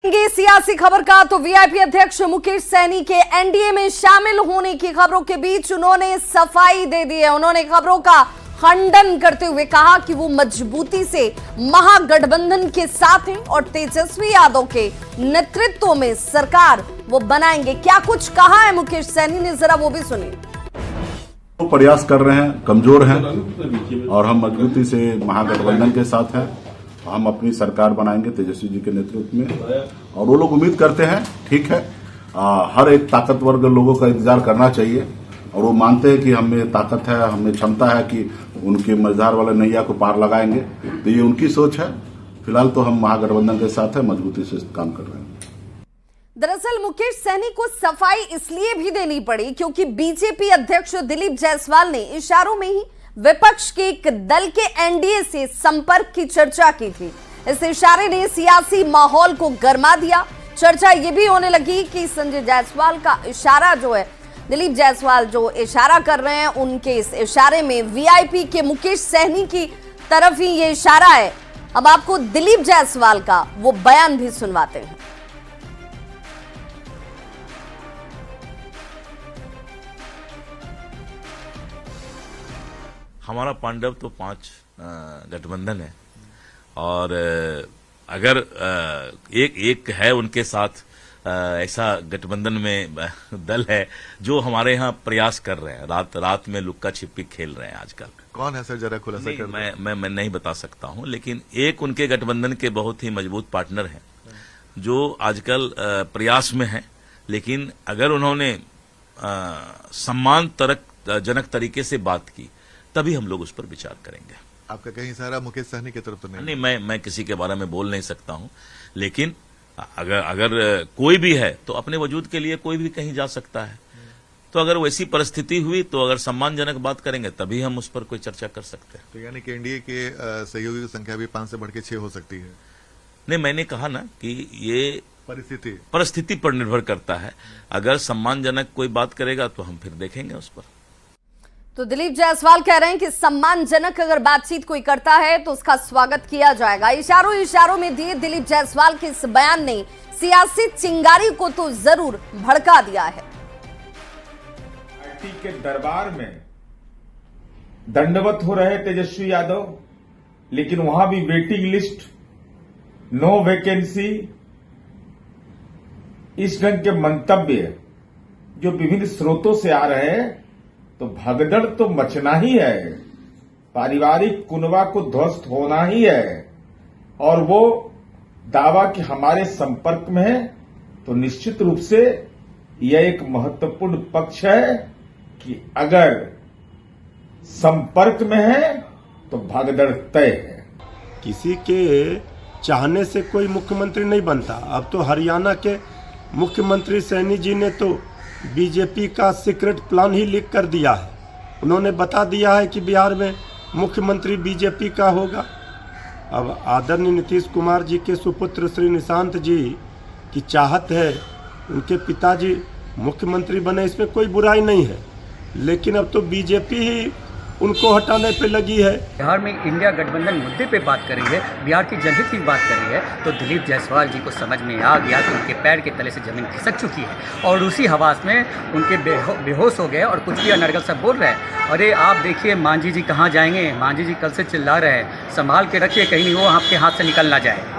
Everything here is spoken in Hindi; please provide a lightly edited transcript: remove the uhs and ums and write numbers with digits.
सियासी खबर का तो वीआईपी अध्यक्ष मुकेश सहनी के एनडीए में शामिल होने की खबरों के बीच उन्होंने सफाई दे दी है। उन्होंने खबरों का खंडन करते हुए कहा कि वो मजबूती से महागठबंधन के साथ हैं और तेजस्वी यादव के नेतृत्व में सरकार वो बनाएंगे। क्या कुछ कहा है मुकेश सहनी ने, जरा वो भी सुनिए। वो प्रयास कर रहे हैं, कमजोर हैं और हम मजबूती से महागठबंधन के साथ हैं। हम अपनी सरकार बनाएंगे तेजस्वी जी के नेतृत्व में और वो लोग उम्मीद करते हैं, ठीक है, हर एक ताकतवर लोगों का इंतजार करना चाहिए और वो मानते हैं कि हमें ताकत है, हमें क्षमता है कि उनके मझधार वाले नैया को पार लगाएंगे। तो ये उनकी सोच है। फिलहाल तो हम महागठबंधन के साथ है, मजबूती से काम कर रहे हैं। दरअसल मुकेश सहनी को सफाई इसलिए भी देनी पड़ी क्योंकि बीजेपी अध्यक्ष दिलीप जायसवाल ने इशारों में ही विपक्ष के एक दल के एनडीए से संपर्क की चर्चा की थी। इस इशारे ने सियासी माहौल को गर्मा दिया। चर्चा ये भी होने लगी कि संजय जायसवाल का इशारा जो है, दिलीप जायसवाल जो इशारा कर रहे हैं, उनके इस इशारे में वीआईपी के मुकेश सहनी की तरफ ही ये इशारा है। अब आपको दिलीप जायसवाल का वो बयान भी सुनवाते हैं। हमारा पांडव तो 5 गठबंधन है और अगर एक है उनके साथ ऐसा गठबंधन में दल है जो हमारे यहाँ प्रयास कर रहे हैं, रात में लुक्का छिपी खेल रहे हैं आजकल। कौन है सर, जरा खुलासा कर। मैं नहीं बता सकता हूँ, लेकिन एक उनके गठबंधन के बहुत ही मजबूत पार्टनर हैं जो आजकल प्रयास में हैं। लेकिन अगर उन्होंने सम्मानजनक तरीके से बात की तभी हम लोग उस पर विचार करेंगे। आपका कहीं सारा मुकेश सहनी की तरफ तो नहीं? मैं किसी के बारे में बोल नहीं सकता हूं, लेकिन अगर कोई भी है तो अपने वजूद के लिए कोई भी कहीं जा सकता है। तो अगर वैसी परिस्थिति हुई तो अगर सम्मानजनक बात करेंगे तभी हम उस पर कोई चर्चा कर सकते हैं। तो यानी कि एनडीए के सहयोगी की संख्या भी 5 से बढ़ के 6 हो सकती है? नहीं, मैंने कहा ना कि ये परिस्थिति पर निर्भर करता है। अगर सम्मानजनक कोई बात करेगा तो हम फिर देखेंगे उस पर। तो दिलीप जायसवाल कह रहे हैं कि सम्मानजनक अगर बातचीत कोई करता है तो उसका स्वागत किया जाएगा। इशारों में दिए दिलीप जायसवाल के इस बयान ने सियासी चिंगारी को तो जरूर भड़का दिया है। पार्टी के दरबार में दंडवत हो रहे तेजस्वी यादव, लेकिन वहां भी वेटिंग लिस्ट, नो वैकेंसी, इस ढंग के मंतव्य जो विभिन्न स्रोतों से आ रहे हैं, तो भगदड़ तो मचना ही है, पारिवारिक कुनबा को ध्वस्त होना ही है। और वो दावा कि हमारे संपर्क में है, तो निश्चित रूप से यह एक महत्वपूर्ण पक्ष है कि अगर संपर्क में है तो भगदड़ तय है। किसी के चाहने से कोई मुख्यमंत्री नहीं बनता। अब तो हरियाणा के मुख्यमंत्री सैनी जी ने तो बीजेपी का सीक्रेट प्लान ही लीक कर दिया है। उन्होंने बता दिया है कि बिहार में मुख्यमंत्री बीजेपी का होगा। अब आदरणीय नीतीश कुमार जी के सुपुत्र श्री निशांत जी की चाहत है उनके पिताजी मुख्यमंत्री बने, इसमें कोई बुराई नहीं है, लेकिन अब तो बीजेपी ही उनको हटाने पे लगी है। बिहार में इंडिया गठबंधन मुद्दे पे बात कर रही है, बिहार की जनहित की बात कर रही है, तो दिलीप जायसवाल जी को समझ में आ गया कि उनके पैर के तले से जमीन खिसक चुकी है और उसी हवास में उनके बेहोश हो गए और कुछ भी अनर्गल सब बोल रहे हैं। अरे आप देखिए मांझी जी कहाँ जाएंगे, मांझी जी कल से चिल्ला रहे हैं, संभाल के रखिए कहीं वो आपके हाथ से निकल ना जाए।